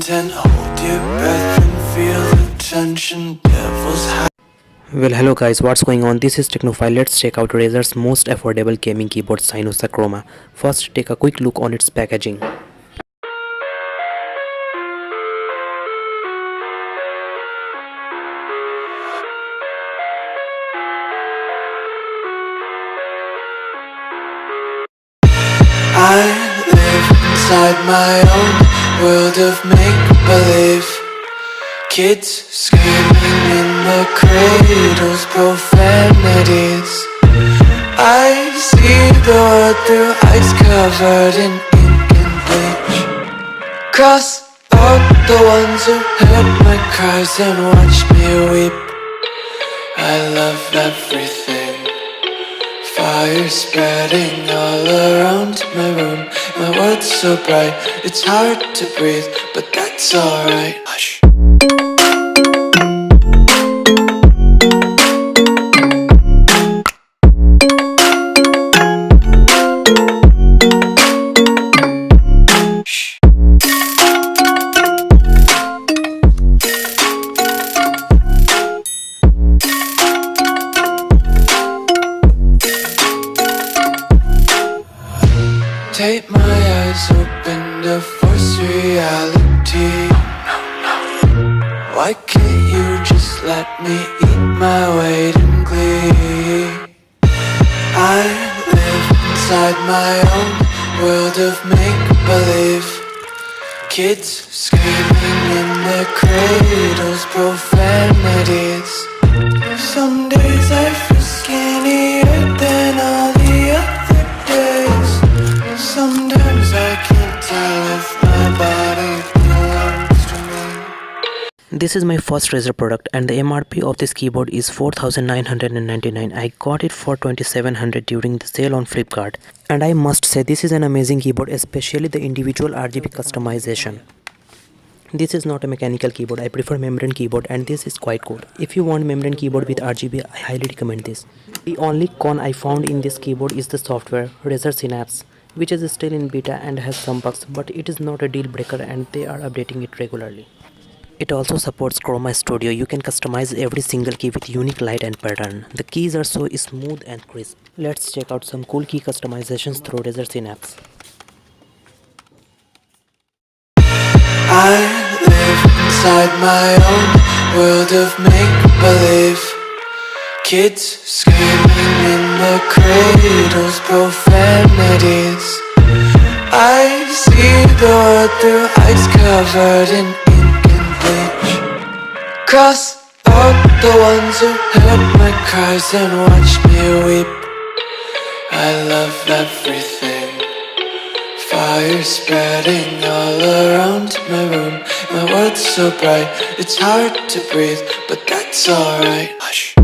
Hold your breath and feel the tension. Well, hello guys, what's going on? This is Technophile. Let's check out Razer's most affordable gaming keyboard, Cynosa Chroma. First, take a quick look on its packaging. I live inside my own world of make-believe. Kids screaming in the cradles, profanities. I see the world through ice covered in ink and bleach. Cross out the ones who heard my cries and watched me weep. I love everything. Fire spreading all around my room. My world's so bright, it's hard to breathe, but that's alright. Hush. Take my eyes open to force reality. Why can't you just let me eat my weight in glee? I live inside my own world of make-believe. Kids screaming in their cradles, profanities. Some days I feel skinnier than all the other days. Sometimes I can't tell if my body belongs to me. This is my first Razer product and the MRP of this keyboard is 4,999. I got it for 2,700 during the sale on Flipkart. And I must say this is an amazing keyboard, especially the individual RGB customization. This is not a mechanical keyboard, I prefer membrane keyboard and this is quite good. If you want membrane keyboard with RGB, I highly recommend this. The only con I found in this keyboard is the software, Razer Synapse, which is still in beta and has some bugs, but it is not a deal breaker and they are updating it regularly. It also supports Chroma Studio. You can customize every single key with unique light and pattern. The keys are so smooth and crisp. Let's check out some cool key customizations through Razer Synapse. I live inside my own world of make-believe. Kids screaming in the cradles, profanities. I see the world through ice covered in ink and bleach. Cross out the ones who heard my cries and watched me weep. I love everything. Fire spreading all around my room. My world's so bright, it's hard to breathe, but that's alright. Hush.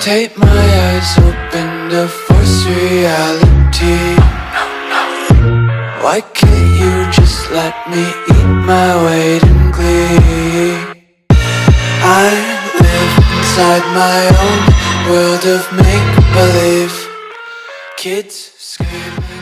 Take my eyes open to force reality. Why can't you just let me eat my weight in glee? I live inside my own world of make-believe. Kids screaming.